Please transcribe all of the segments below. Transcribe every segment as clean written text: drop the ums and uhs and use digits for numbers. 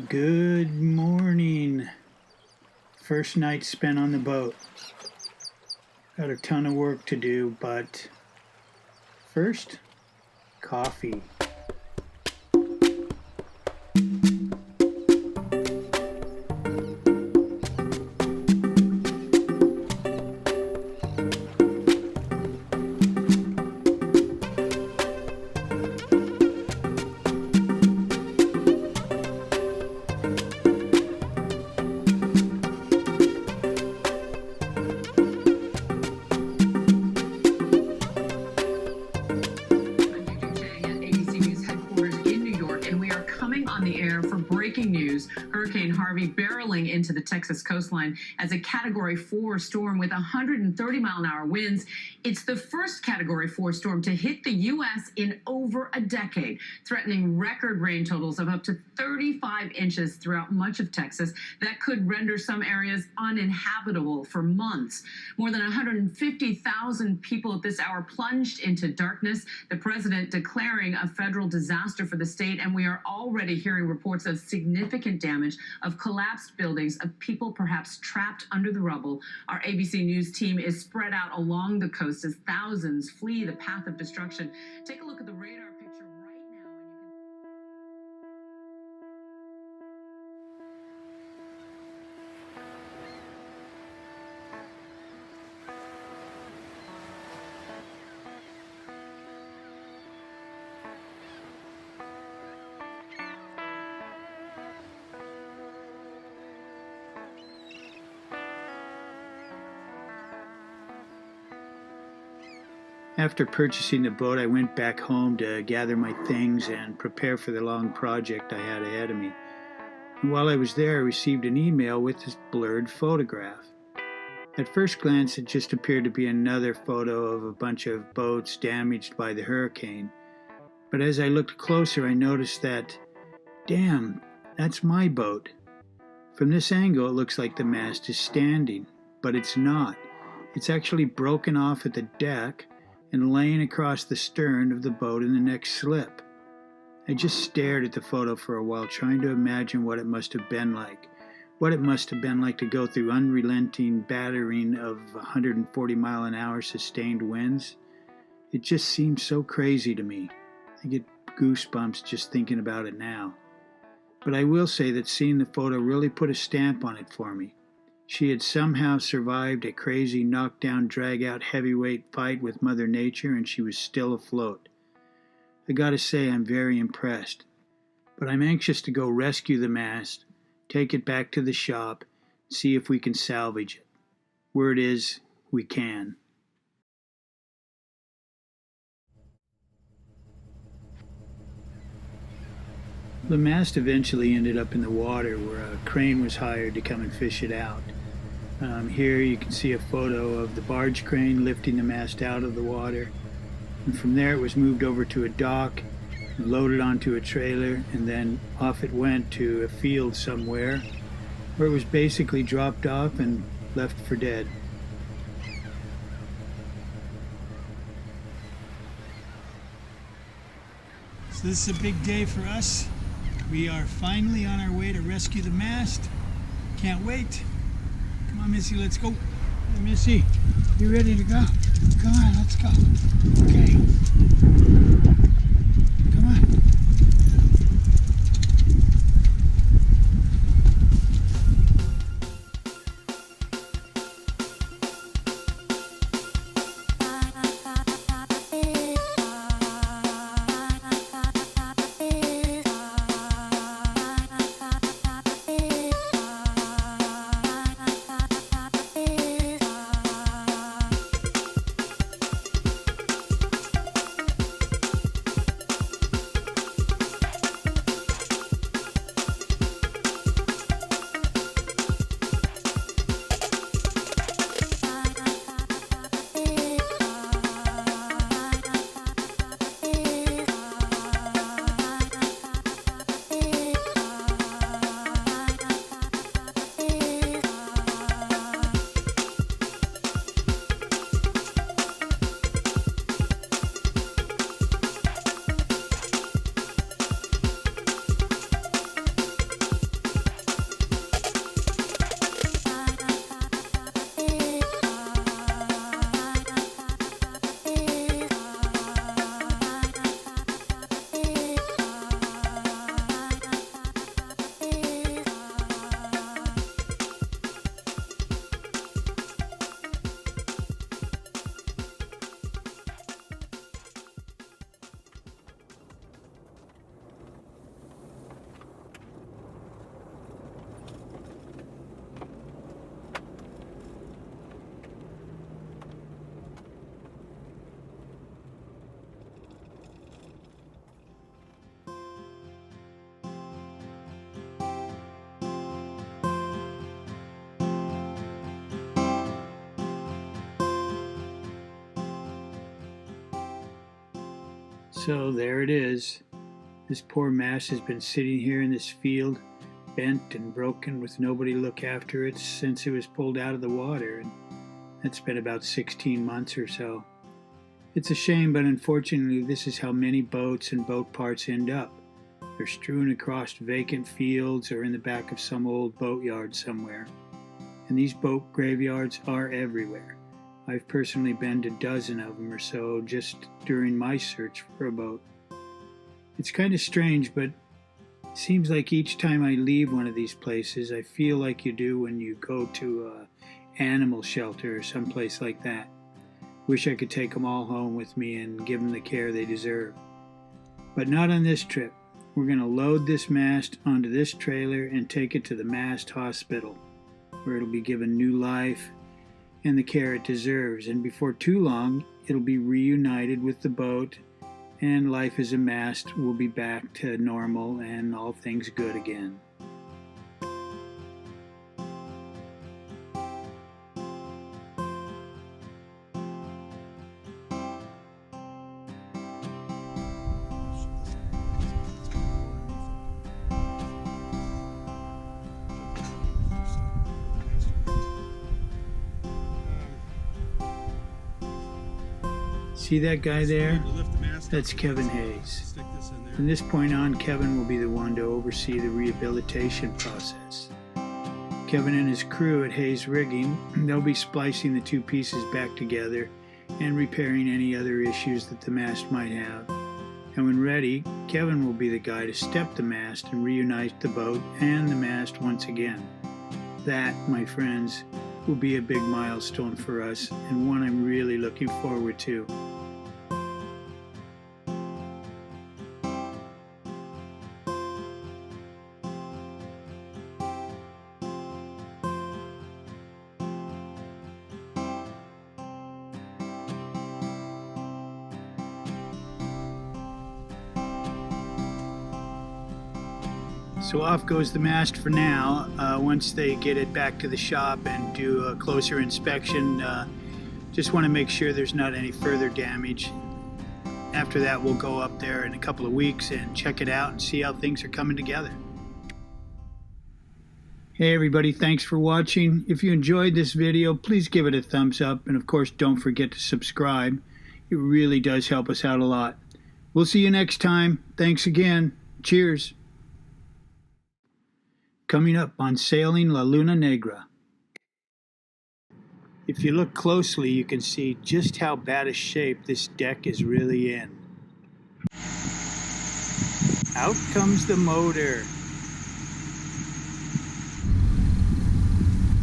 Good morning. First night spent on the boat. Got a ton of work to do, but first, coffee. Hurricane Harvey barreling into the Texas coastline as a Category 4 storm with 130-mile-an-hour winds. It's the first Category 4 storm to hit the U.S. in over a decade, threatening record rain totals of up to 35 inches throughout much of Texas that could render some areas uninhabitable for months. More than 150,000 people at this hour plunged into darkness, the president declaring a federal disaster for the state, and we are already hearing reports of significant damage, of collapsed buildings, of people perhaps trapped under the rubble. Our ABC News team is spread out along the coast as thousands flee the path of destruction. Take a look at the radar picture right now, and you can... After purchasing the boat, I went back home to gather my things and prepare for the long project I had ahead of me. And while I was there, I received an email with this blurred photograph. At first glance, it just appeared to be another photo of a bunch of boats damaged by the hurricane. But as I looked closer, I noticed that, damn, that's my boat. From this angle, it looks like the mast is standing, but it's not. It's actually broken off at the deck and laying across the stern of the boat in the next slip. I just stared at the photo for a while, trying to imagine what it must have been like. What it must have been like to go through unrelenting battering of 140-mile-an-hour sustained winds. It just seems so crazy to me. I get goosebumps just thinking about it now. But I will say that seeing the photo really put a stamp on it for me. She had somehow survived a crazy knockdown, drag-out heavyweight fight with Mother Nature, and she was still afloat. I gotta say, I'm very impressed. But I'm anxious to go rescue the mast, take it back to the shop, see if we can salvage it. Word is, we can. The mast eventually ended up in the water where a crane was hired to come and fish it out. Here you can see a photo of the barge crane lifting the mast out of the water. And from there it was moved over to a dock, loaded onto a trailer, and then off it went to a field somewhere where it was basically dropped off and left for dead. So this is a big day for us. We are finally on our way to rescue the mast. Can't wait. Come on, Missy, let's go. Hey, Missy, you ready to go? Come on, let's go. Okay. Come on. So there it is. This poor mast has been sitting here in this field, bent and broken with nobody to look after it since it was pulled out of the water, and that's been about 16 months or so. It's a shame, but unfortunately this is how many boats and boat parts end up. They're strewn across vacant fields or in the back of some old boatyard somewhere. And these boat graveyards are everywhere. I've personally been to a dozen of them or so just during my search for a boat. It's kind of strange, but it seems like each time I leave one of these places, I feel like you do when you go to an animal shelter or someplace like that. Wish I could take them all home with me and give them the care they deserve. But not on this trip. We're going to load this mast onto this trailer and take it to the Mast Hospital, where it'll be given new life and the care it deserves. And before too long, it'll be reunited with the boat, and life as a mast will be back to normal and all things good again. See that guy there? That's Kevin Hayes. From this point on, Kevin will be the one to oversee the rehabilitation process. Kevin and his crew at Hayes Rigging, they'll be splicing the two pieces back together and repairing any other issues that the mast might have. And when ready, Kevin will be the guy to step the mast and reunite the boat and the mast once again. That, my friends, will be a big milestone for us, and one I'm really looking forward to. So off goes the mast for now. Once they get it back to the shop and do a closer inspection, just want to make sure there's not any further damage. After that, we'll go up there in a couple of weeks and check it out and see how things are coming together. Hey everybody, thanks for watching. If you enjoyed this video, please give it a thumbs up, and of course don't forget to subscribe. It really does help us out a lot. We'll see you next time. Thanks again. Cheers. Coming up on Sailing La Luna Negra. If you look closely, you can see just how bad a shape this deck is really in. Out comes the motor.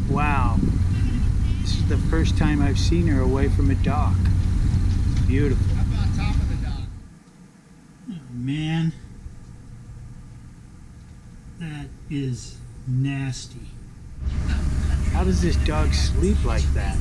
Wow, this is the first time I've seen her away from a dock. It's beautiful. Up on top of the dock. Oh man. That is nasty. How does this dog sleep like that?